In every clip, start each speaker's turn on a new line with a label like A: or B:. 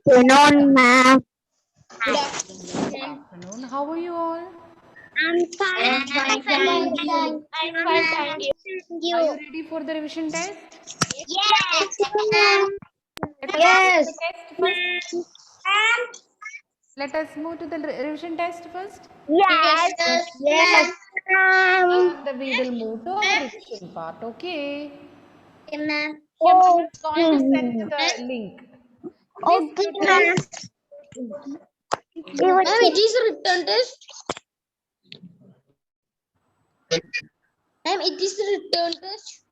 A: Afternoon, ma'am.
B: Good afternoon. How are you all?
A: I'm fine.
C: I'm fine, thank you.
A: I'm fine, thank
B: Are you
A: you.
B: ready for the revision test?
A: Yes, ma'am.
B: Let us move to
A: Yes.
B: the test first. Let us move to the revision test first.
A: Yes. Yes, ma'am.
B: And we will move to our revision part. Okay.
C: Okay, ma'am.
B: Hema
A: Okay.
B: is going to send the link. Please
A: Okay,
B: go to
A: ma'am.
B: the.
A: Ma'am,
C: Ma'am, it is a return test. Ma'am, it is a return test.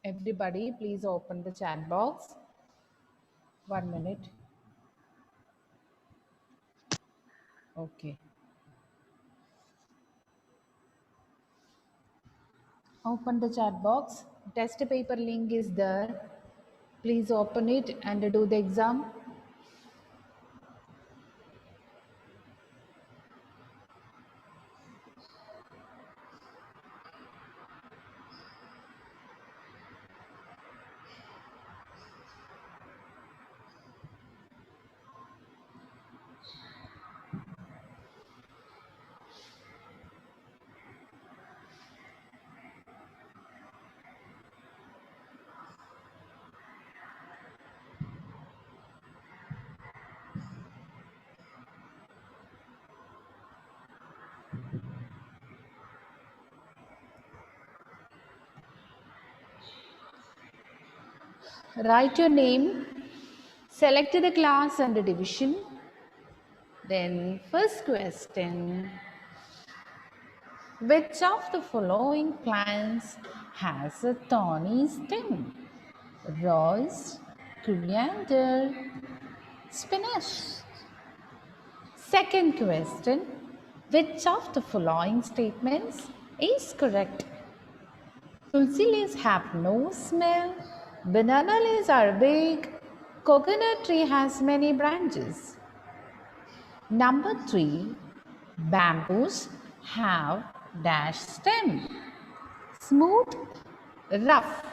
B: Everybody, please open the chat box. 1 minute. Okay. Open the chat box. Test paper link is there. Please open it and do the exam. Write your name, select the class and the division. Then first question, which of the following plants has a thorny stem? Rose, coriander, spinach. Second question, which of the following statements is correct? Tulsi leaves have no smell. Banana leaves are big. Coconut tree has many branches. Number 3, bamboos have dash stem. Smooth, rough.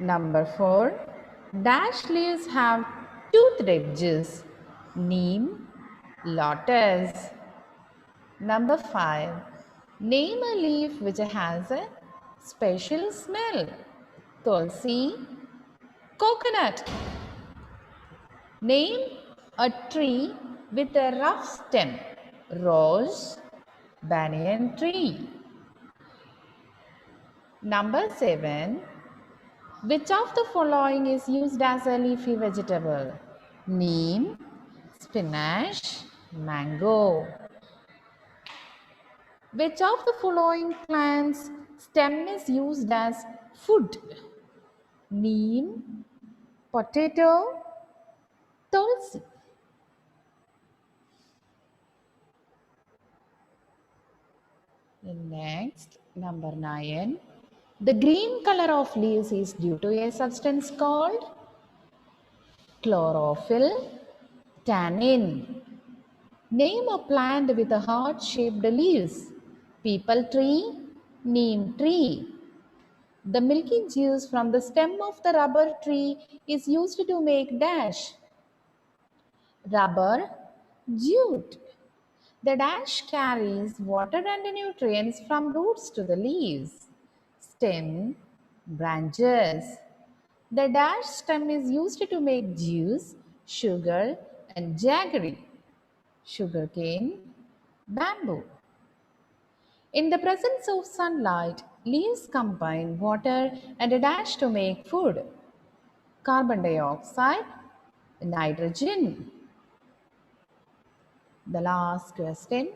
B: Number 4, dash leaves have toothed edges. Neem, lotus. Number 5, name a leaf which has a special smell. Tulsi, coconut. Name a tree with a rough stem. Rose, banyan tree. Number 7. Which of the following is used as a leafy vegetable? Neem, spinach, mango. Which of the following plants stem is used as food? Neem, potato, tulsi. Next, number 9. The green color of leaves is due to a substance called chlorophyll, tannin. Name a plant with a heart-shaped leaves. People tree, neem tree. The milky juice from the stem of the rubber tree is used to make dash. Rubber, jute. The dash carries water and nutrients from roots to the leaves. Stem, branches. The dash stem is used to make juice, sugar, and jaggery. Sugarcane, bamboo. In the presence of sunlight, leaves combine water and a dash to make food. Carbon dioxide, nitrogen. The last question.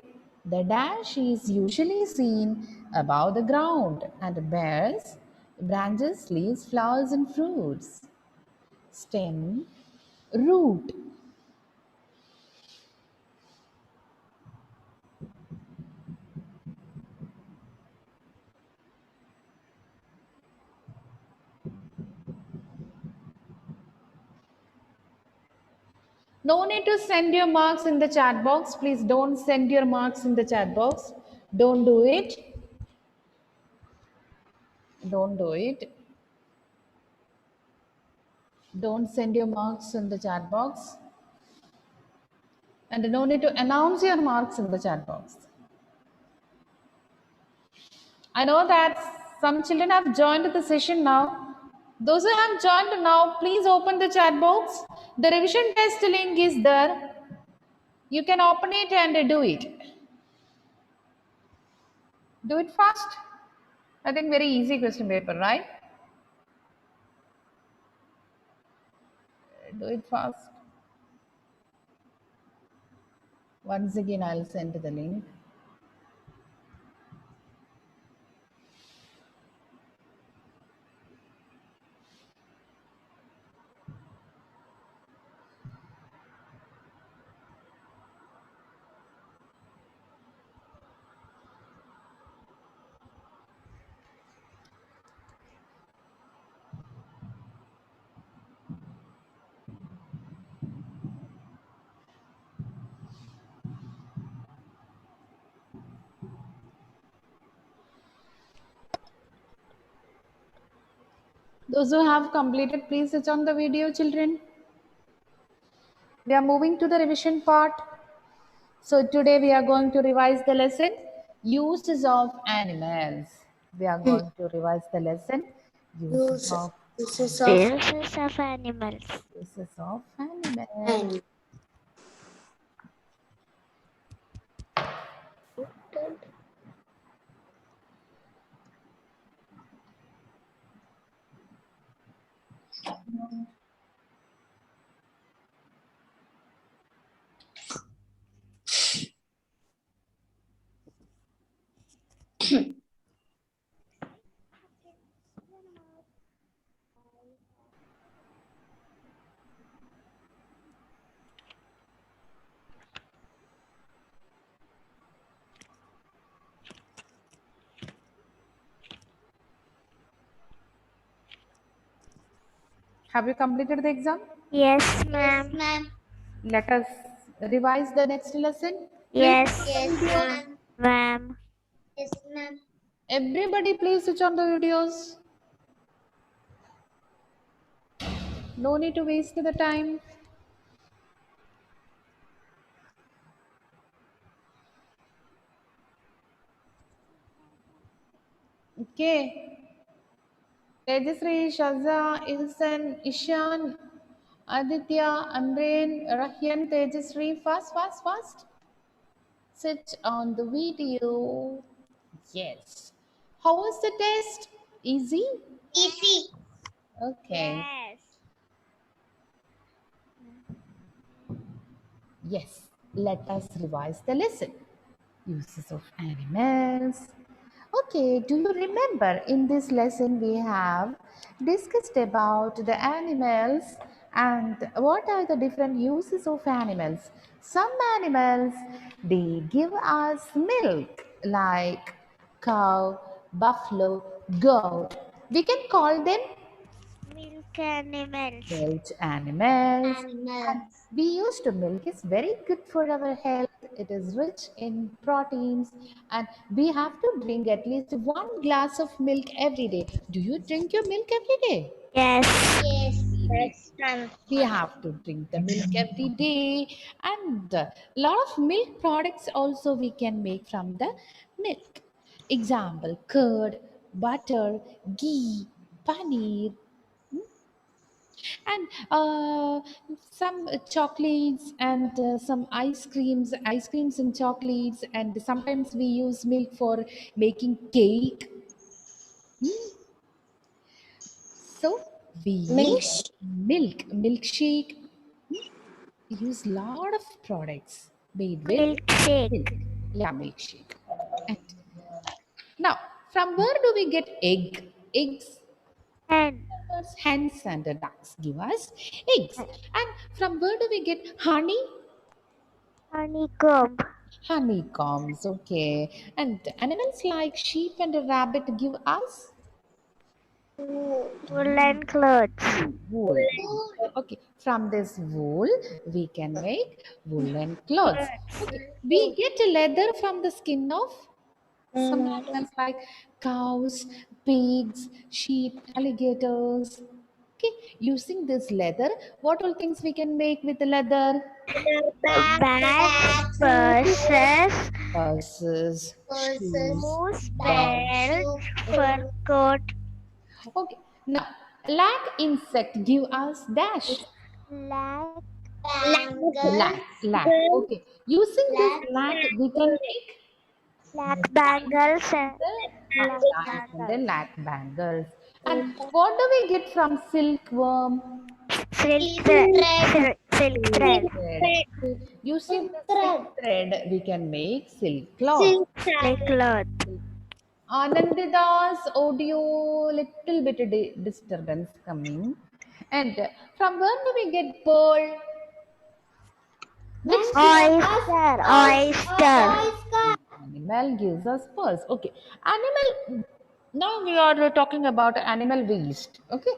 B: The dash is usually seen above the ground and bears Branches, leaves, flowers, and fruits. Stem, root. No need to send your marks in the chat box. Please don't send your marks in the chat box. Don't do it. Don't do it. Don't send your marks in the chat box. And no need to announce your marks in the chat box. I know that some children have joined the session now. Those who have joined now, please open the chat box. The revision test link is there. You can open it and do it. Do it fast. I think very easy question paper, right? Do it fast. Once again, I'll send the link. Those who have completed, please switch on the video, children. We are moving to the revision part. So today we are going to revise the lesson, uses of animals. We are going to revise the lesson, uses of
C: Uses of
A: Uses of animals.
C: animals.
B: Have you completed the exam?
A: Yes, ma'am.
C: Ma'am.
B: Let us revise the next lesson.
A: Yes,
C: Ma'am.
A: ma'am.
C: Yes, ma'am.
B: Everybody please switch on the videos. No need to waste the time. Okay. Tejasri, Shaza, Ilsan, Ishan, Aditya, Amren, Rahyan, Tejasri. Fast, fast, fast. Switch on the video. Yes. How was the test? Easy?
C: Easy.
B: Okay. Yes. Let us revise the lesson. Uses of animals. Okay, do you remember in this lesson we have discussed about the animals and what are the different uses of animals? Some animals, they give us milk like cow, buffalo, goat. We can call them
A: Milk animals.
B: milk animals.
C: Animals.
B: And we used to milk is very good for our health. It is rich in proteins and we have to drink at least 1 glass of milk every day. Do you drink your milk every day?
A: Yes.
C: Yes.
A: Yes, ma'am.
B: We have to drink the milk every day, and a lot of milk products also we can make from the milk. Example, curd, butter, ghee, paneer, and some chocolates and some ice creams and chocolates, and sometimes we use milk for making cake. So we use milkshake. We use lot of products made with
A: Milkshake.
B: milk. Yeah, milkshake. And now, from where do we get eggs?
A: Hen.
B: Hens and ducks give us eggs. And from where do we get honey?
A: Honeycomb.
B: Honeycombs, okay. And animals like sheep and a rabbit give us
A: Woolen clothes.
B: wool. Okay, from this wool, we can make woolen clothes. Okay, we get leather from the skin of some animals like cows, pigs, sheep, alligators. Okay, using this leather, what all things we can make with the leather?
A: Bags, purses,
B: Purses, shoes,
A: shoes,
B: bags.
A: belts, fur coat,
B: Okay, now lac insect give us dash.
A: lag,
B: Lac. Okay, using this lac, we can make
A: lag bangles, and lag
B: diamonds and the
A: bangles.
B: lac bangles. And what do we get from silkworm?
A: Silk thread. Silk thread.
B: Thread. Using the silk thread, we can make silk cloth.
A: Silk cloth.
B: Anandida's audio, little bit disturbance coming. And from where do we get pearl? Which
A: Oyster.
B: animal gives us pearls? Okay. Animal. Now we are talking about animal waste. Okay.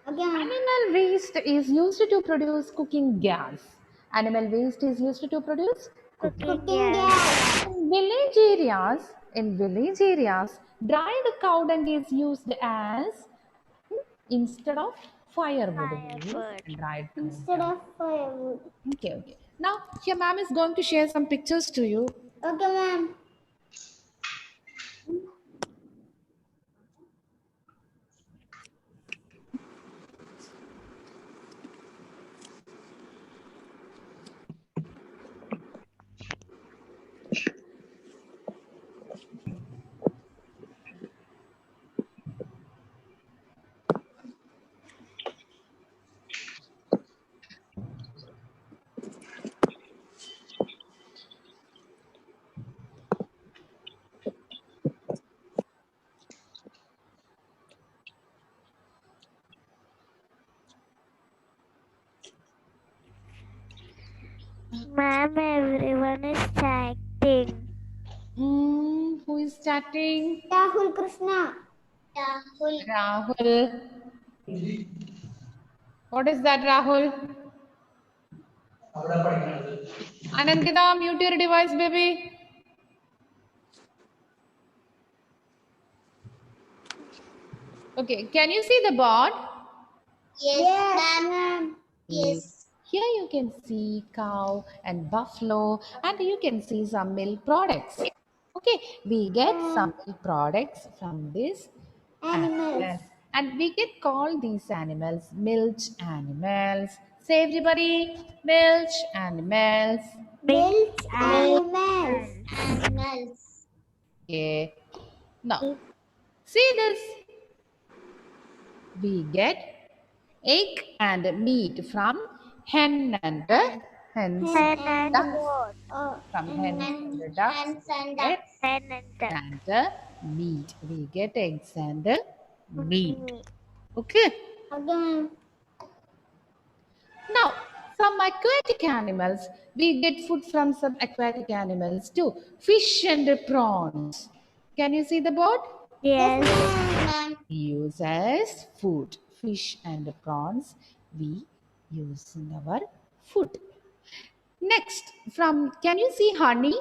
B: Animal waste is used to produce cooking gas. Animal waste is used to produce cooking.
A: Cooking gas.
B: In village areas, dried cow dung is used as instead of firewood. We use
A: Firewood.
B: dried cow
C: Instead
B: dung.
C: of firewood.
B: Okay. Now here ma'am is going to share some pictures to you.
C: Okay, ma'am.
A: Ma'am, everyone is chatting.
B: Who is chatting?
C: Rahul Krishna.
B: Rahul. What is that, Rahul? Anandita, mute your device, baby. Okay, can you see the board?
C: Yes, ma'am.
B: Yes. Here you can see cow and buffalo, and you can see some milk products. Okay, we get some milk products from this
C: Animals.
B: and we can call these animals milch animals. Say everybody, milch animals.
C: Milk animals.
B: Okay. Now, see this. We get egg and meat from hen and hens.
A: Hen and
B: Ducks.
A: goat.
B: From hens and ducks, we get
A: Hen and duck.
B: and meat. We get eggs and meat. Okay.
C: Okay, ma'am.
B: Now, some aquatic animals, we get food from some aquatic animals too. Fish and prawns. Can you see the board?
A: Yes.
C: Ma'am.
B: We use as food. Fish and prawns we use in our food. Next, can you see honey?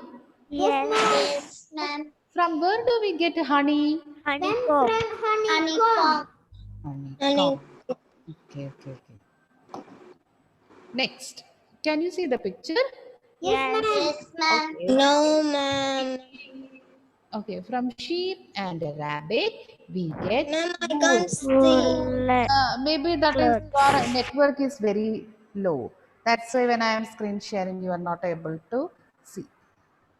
A: Yes.
C: Yes, ma'am.
B: From where do we get honey?
A: Honeycomb.
C: Honeycomb.
B: Honeycomb. Okay. Next, can you see the picture?
C: Yes, ma'am.
B: Okay.
C: No, ma'am.
B: Okay, from sheep and a rabbit, we get
C: Ma'am, I
B: wool.
C: can't see.
A: Wool.
B: Maybe that is your network is very low. That's why when I am screen sharing, you are not able to see.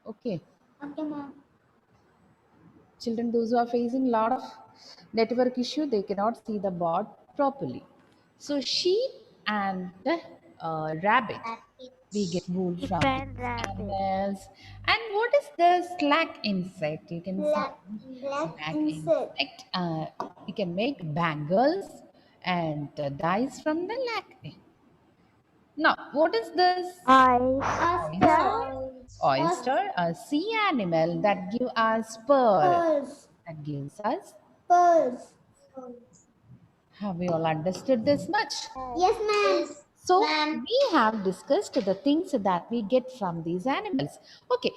B: Okay.
C: Okay, ma'am.
B: Children, those who are facing a lot of network issue, they cannot see the board properly. So sheep and rabbit, We get wool from
A: Elephant,
B: these
A: rabbit.
B: animals. And what is the slack insect? You can see black insect. You can make bangles and dyes from the lac. Now, what is this?
A: Oyster.
B: Oyster, a sea animal that give us pearl. That gives us. Have we all understood this much?
C: Yes, ma'am.
B: So we have discussed the things that we get from these animals. Okay,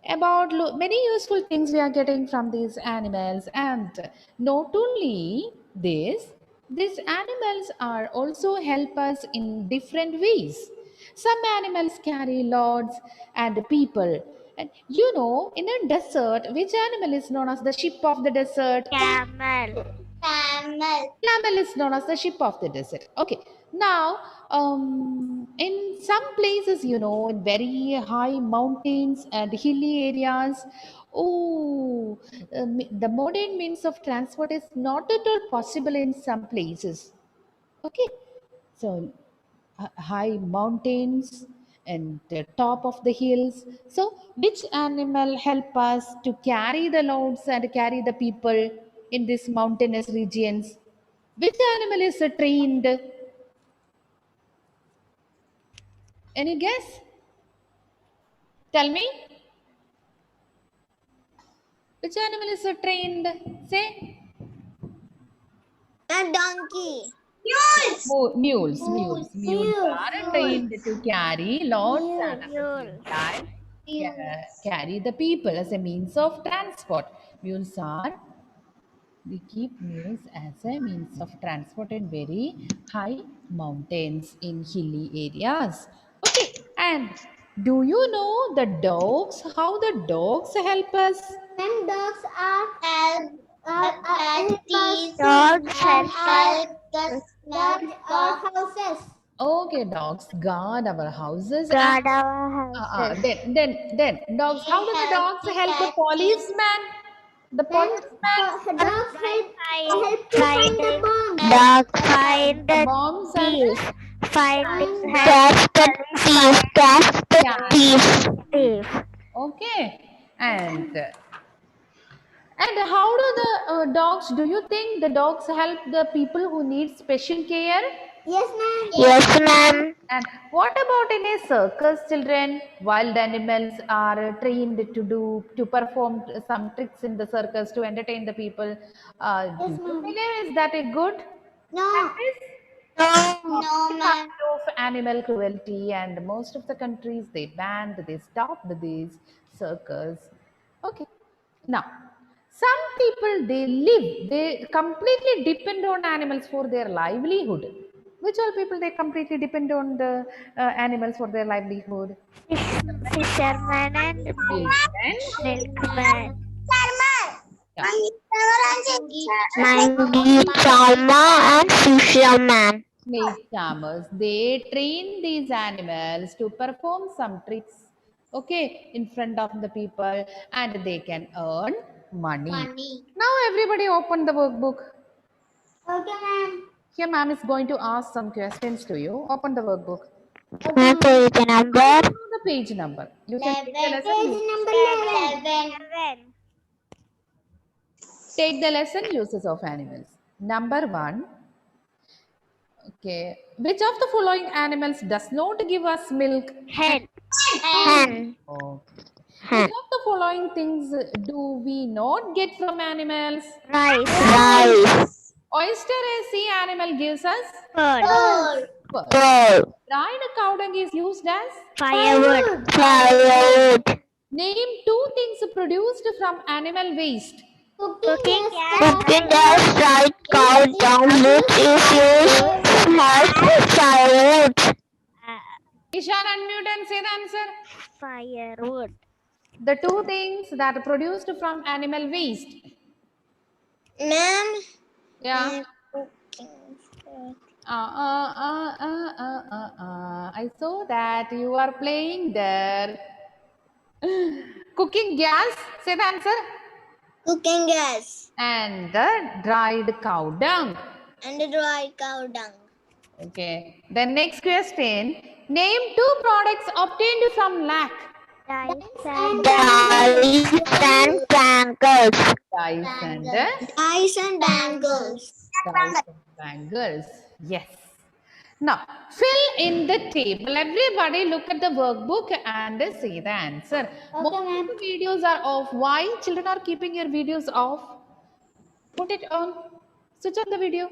B: about many useful things we are getting from these animals, and not only this, these animals are also help us in different ways. Some animals carry loads and people. And you know, in a desert, which animal is known as the ship of the desert?
A: Camel.
C: Camel.
B: Camel is known as the ship of the desert. Okay. Now, in some places, you know, in very high mountains and hilly areas, oh, the modern means of transport is not at all possible in some places. Okay. So, high mountains and the top of the hills. So, which animal help us to carry the loads and carry the people in these mountainous regions? Which animal is trained? Any guess? Tell me. Which animal is trained? Say.
C: A donkey.
B: Mules are trained to carry loads and at the same
A: Mule.
B: time carry the people as a means of transport. Mules are We keep mules as a means of transport in very high mountains in hilly areas. Okay, and do you know the dogs? How the dogs help us?
C: When dogs are help
A: Dogs help us
C: the our houses.
B: Okay, dogs guard our houses and
A: guard our houses.
B: then dogs. How do the dogs help the policeman? The policeman,
C: Dogs help to find the
A: Finding
C: bomb.
A: dog find
B: the
A: the
B: bombs and
A: thief. Finding
C: Catch the thief. Catch the
B: yeah.
C: thief.
A: thief.
B: Okay, and how do the dogs? Do you think the dogs help the people who need special care?
C: Yes, ma'am. Yes, ma'am.
B: And what about in a circus, children? Wild animals are trained to perform some tricks in the circus to entertain the people. Do
C: Yes,
B: you
C: ma'am.
B: believe is that a good
C: No.
B: practice?
C: No,
B: It's a
C: ma'am.
B: kind of animal cruelty, and most of the countries they stopped these circus. Okay, now some people they completely depend on animals for their livelihood. Which all people they completely depend on the animals for their livelihood?
A: Fisherman and
B: Milkmen,
A: milkman.
B: yeah.
C: Monkey, Chalma, and fisherman.
B: Snake charmers. They train these animals to perform some tricks, okay, in front of the people, and they can earn money. Now, everybody open the workbook.
C: Okay, ma'am.
B: Here, ma'am is going to ask some questions to you. Open the workbook.
C: Page number.
B: The page number. You can take the lesson.
C: Page number 11.
B: Take the lesson uses of animals. Number 1. Okay. Which of the following animals does not give us milk?
A: Hen.
C: Hen.
B: Oh. Which of the following things do we not get from animals?
A: Rice.
C: Rice.
B: Oyster, a sea animal, gives us
A: Pearl.
B: pearl.
C: Pearl.
B: Dried cow dung is used as.
A: Firewood.
C: Firewood.
B: Name 2 things produced from animal waste.
A: Cooking gas.
C: Cooking gas, dried cow dung, which is used as firewood.
B: Ishan, unmute and say the answer.
A: Firewood.
B: The 2 things that are produced from animal waste.
C: Ma'am.
B: Yeah. I saw that you are playing there. Cooking gas, say the answer.
C: Cooking gas.
B: And the dried cow dung.
C: And dried cow dung.
B: Okay. The next question. Name two products obtained from lac.
A: Dice and
C: Dice and bangles.
B: Dice and
A: Dice and bangles.
B: dice and bangles. Yes. Now, fill in the table. Everybody look at the workbook and say the answer. Most of the videos are off. Why children are keeping your videos off? Put it on. Switch on the video.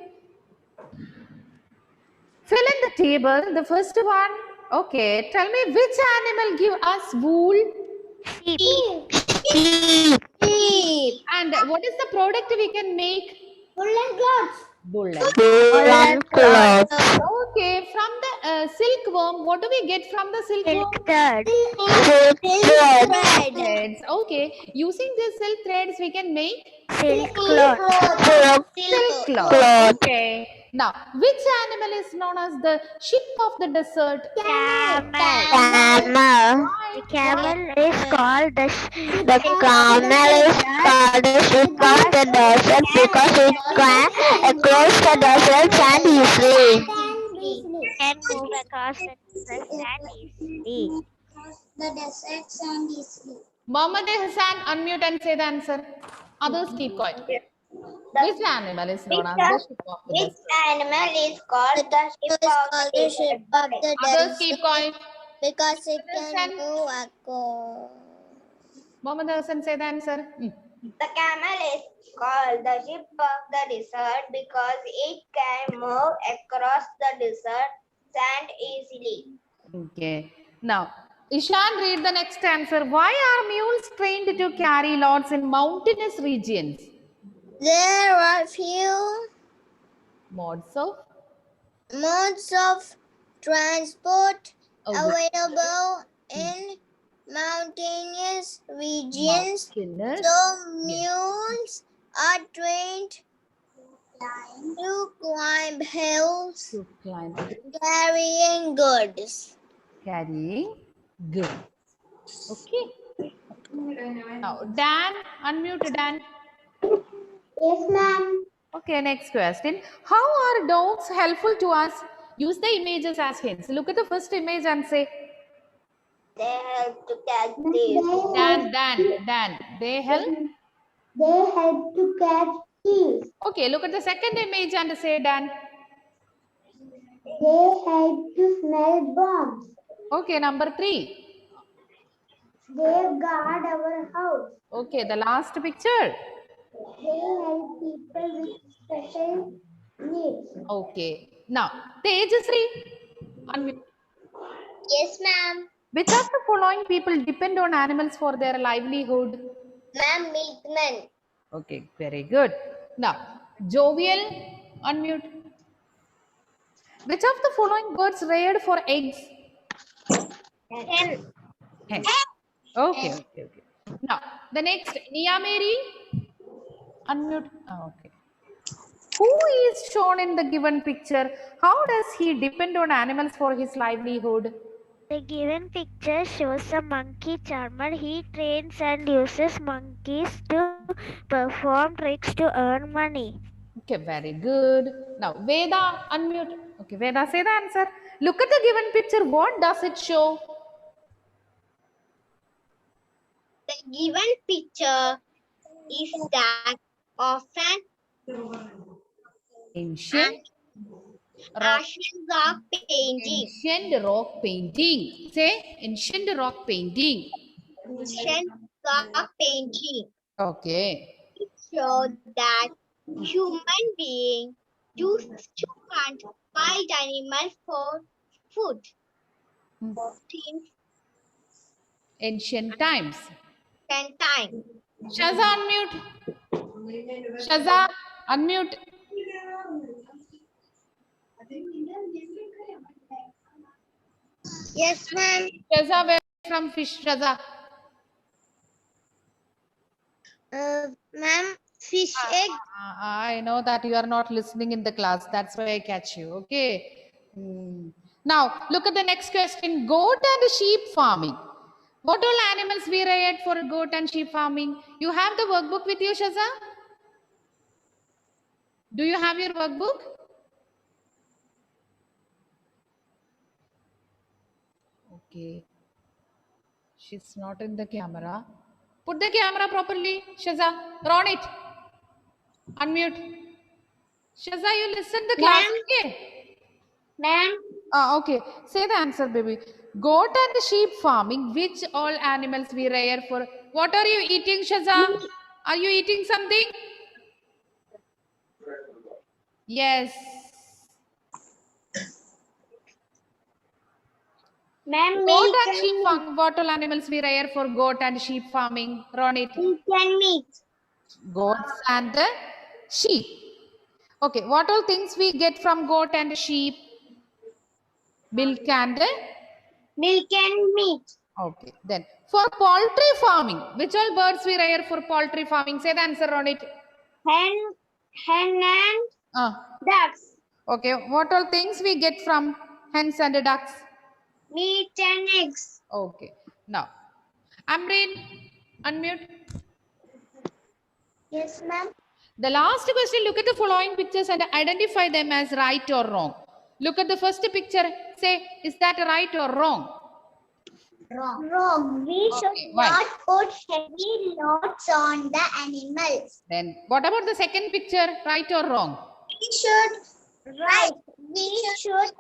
B: Fill in the table. The first one. Okay. Tell me which animal give us wool?
A: Sheep.
C: Sheep.
A: Sheep.
B: And what is the product we can make?
A: Woolen clothes.
B: Woolen.
C: Woolen clothes.
B: Okay. From the silkworm, what do we get from the silkworm?
A: Silk thread.
C: Silk thread.
B: Threads. Okay. Using these silk threads, we can make
A: Silk cloth.
C: Silk
B: silk cloth.
C: cloth.
B: Okay. Now, which animal is known as the sheep of the desert?
A: Camel.
C: Camel.
A: The camel is called
C: The camel is called the sheep of the desert because it can across the desert and easily.
A: can move across the desert and easily.
B: Muhammad Hassan, unmute and say the answer. Others keep quiet. Which animal is known as the sheep of the desert?
A: Animal is called the sheep of the
B: Others keep quiet.
A: because it
B: Hassan.
A: can move across.
B: Muhammad Hassan, say the answer.
D: The camel is called the sheep of the desert because it can move across the desert sand easily.
B: Okay. Now, Ishan, read the next answer. Why are mules trained to carry loads in mountainous regions?
A: There are few
B: Modes of
A: modes of transport
B: Oh,
A: available in mountainous regions,
B: mountainous.
A: so mules are trained to climb hills
B: To climb,
A: carrying goods.
B: carrying goods. Okay. Now, Dan, unmute Dan.
A: Yes, ma'am.
B: Okay, next question. How are dogs helpful to us? Use the images as hints. Look at the first image and say,
D: They help to catch thieves.
B: Dan. They help.
A: They help to catch thieves.
B: Okay, look at the second image and say, Dan.
A: They help to smell bombs.
B: Okay, number 3.
A: They guard our house.
B: Okay, the last picture.
A: They help people with special needs.
B: Okay. Now, Tejasri, unmute.
A: Yes, ma'am.
B: Which of the following people depend on animals for their livelihood?
A: Ma'am, milkman.
B: Okay, very good. Now, Jovial, unmute. Which of the following birds reared for eggs?
A: Hen.
B: Hen. Okay. Now, the next, Nia Mary, unmute. Okay. Who is shown in the given picture? How does he depend on animals for his livelihood?
A: The given picture shows a monkey charmer. He trains and uses monkeys to perform tricks to earn money.
B: Okay, very good. Now, Veda, unmute. Okay, Veda, say the answer. Look at the given picture. What does it show?
A: The given picture is that of an
B: Ancient
A: rock painting.
B: Ancient rock painting. Say ancient rock painting.
A: Ancient rock painting.
B: Okay.
A: It showed that human beings used to hunt wild animals for food. Since
B: Ancient times.
A: time.
B: Shaza, unmute. Shaza, unmute.
A: Yes, ma'am.
B: Shaza, where from fish? Shaza.
A: Ma'am, fish egg.
B: I know that you are not listening in the class. That's why I catch you. Okay. Now, look at the next question. Goat and sheep farming. What all animals we reared for goat and sheep farming? You have the workbook with you, Shaza? Do you have your workbook? Okay. She's not in the camera. Put the camera properly, Shaza. Run it. Unmute. Shaza, you listen the class, okay?
D: Ma'am.
B: Okay. Say the answer, baby. Goat and sheep farming. Which all animals we rear for? What are you eating, Shaza? Are you eating something? Yes.
D: Ma'am,
B: Goat
D: milk
B: and sheep
D: and
B: farming. What all animals we rear for goat and sheep farming? Run it.
D: meat.
B: Goats and the sheep. Okay. What all things we get from goat and sheep? Milk and
D: Milk and meat.
B: okay. Then for poultry farming, which all birds we rear for poultry farming? Say the answer on it.
D: Hen and
B: Ah.
D: ducks.
B: Okay. What all things we get from hens and ducks?
D: Meat and eggs.
B: Okay. Now, Amreen, unmute.
D: Yes, ma'am.
B: The last question, look at the following pictures and identify them as right or wrong. Look at the first picture. Say, is that right or wrong?
D: Wrong. We should
B: Okay, why?
D: not put heavy loads on the animals.
B: Then what about the second picture, right or wrong?
D: We should right. We should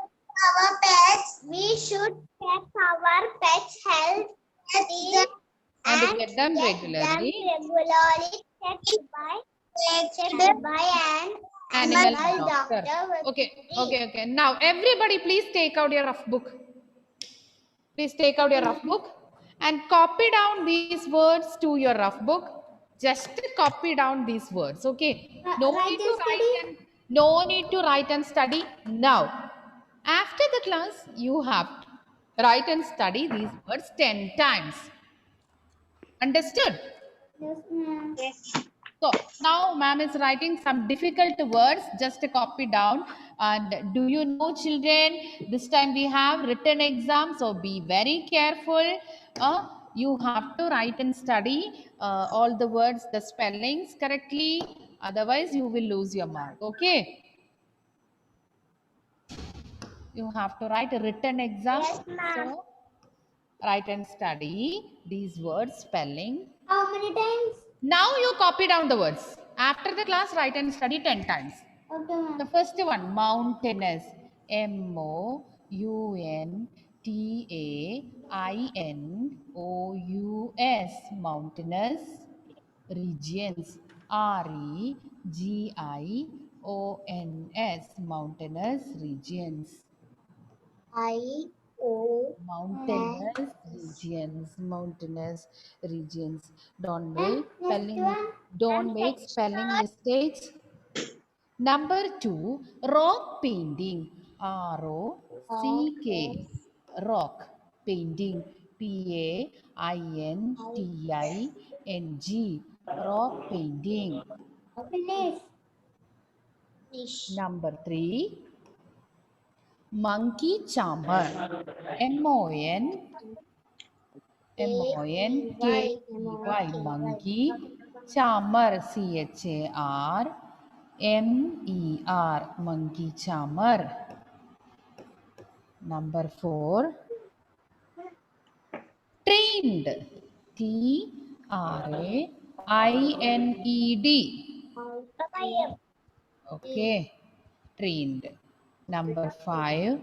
D: our pets. We should check our pets' health
B: And get them regularly.
D: Checked by an
B: Animal doctor. Okay. Now everybody please take out your rough book. Please take out your rough book and copy down these words to your rough book. Just copy down these words. Okay. No need to write and study now. After the class, you have to write and study these words 10 times. Understood?
D: Yes, ma'am. Yes.
B: So now ma'am is writing some difficult words, just copy down. And do you know, children, this time we have written exam, so be very careful. You have to write and study all the words, the spellings correctly. Otherwise, you will lose your mark. Okay. You have to write a written exam.
D: Yes, ma'am.
B: So write and study these words, spelling.
D: How many times?
B: Now you copy down the words. After the class, write and study 10 times.
D: Okay, ma'am.
B: The first one, mountainous. MOUNTAINOUS. Mountainous. Regions. REGIONS. Mountainous regions. Mountainous regions. Don't make spelling mistakes. Number 2, rock painting. ROCK. Rock painting. PAINTING. Rock painting. Number 3, monkey charmer. MONKEY. Monkey charmer. CHARMER. Monkey charmer. Number 4, trained. TRAINED. Okay, trained. Number 5,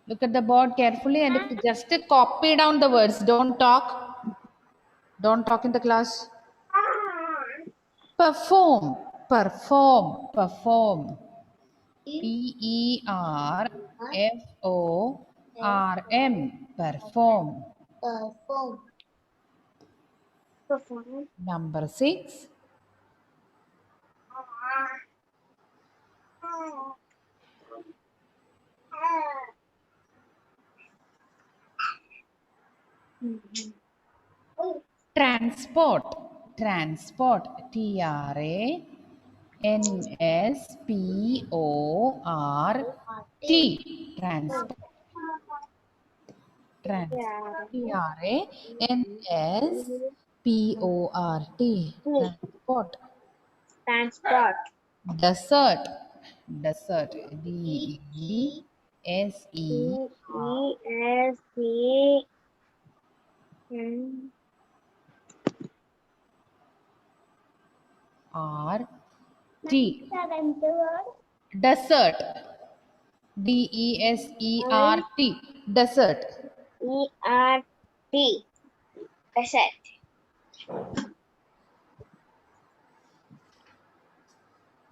B: look at the board carefully and just copy down the words. Don't talk in the class. Perform. PERFORM. Perform. Number 6, transport. TRANSPORT. Transport. Transport. Desert. DESERT. Desert. D-E-S-E-R-T. Desert.
D: E-R-T. Desert.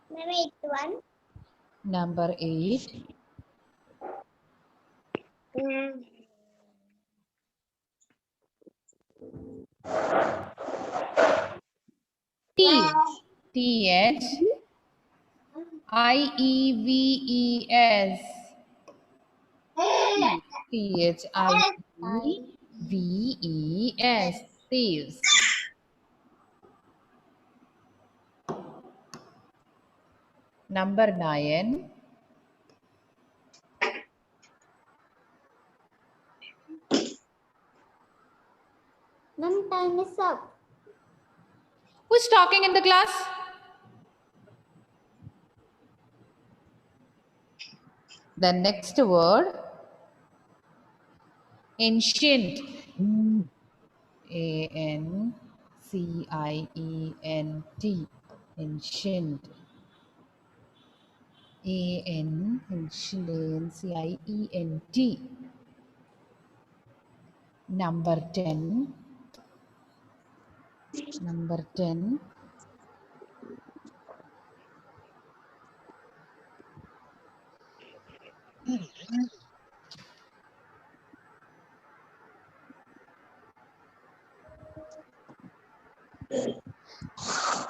D: Maybe it's one.
B: Number 8. T. T-H. I-E-V-E-S. T-H-I-E-V-E-S. Thieves. Number 9.
D: Ma'am, time is up.
B: Who's talking in the class? The next word, ancient. A-N-C-I-E-N-T. Ancient. Ancient. A-N-C-I-E-N-T. Number 10. Number 10.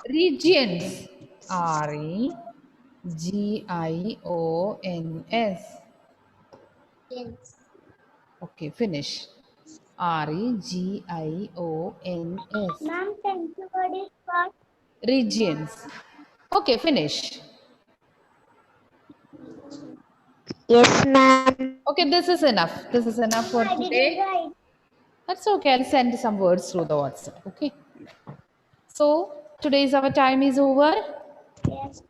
B: Regions. R-E-G-I-O-N-S.
D: Yes.
B: Okay, finish. R-E-G-I-O-N-S.
D: Ma'am, thank you for this part.
B: Regions. Okay, finish.
C: Yes, ma'am.
B: Okay, this is enough. This is enough for
D: I didn't
B: today.
D: write.
B: That's okay. I'll send some words through the WhatsApp. Okay. So today's our time is over.
D: Yes.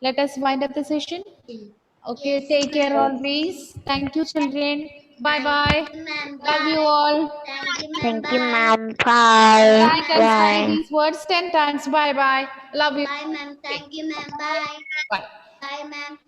B: Let us wind up the session. Okay. Take care always. Thank you, children. Bye bye. Love you all.
C: Thank you, ma'am. Bye.
B: You can say
C: Bye.
B: these words 10 times. Bye bye. Love you.
D: Bye, ma'am. Thank you, ma'am. Bye.
B: Bye.
D: Bye, ma'am.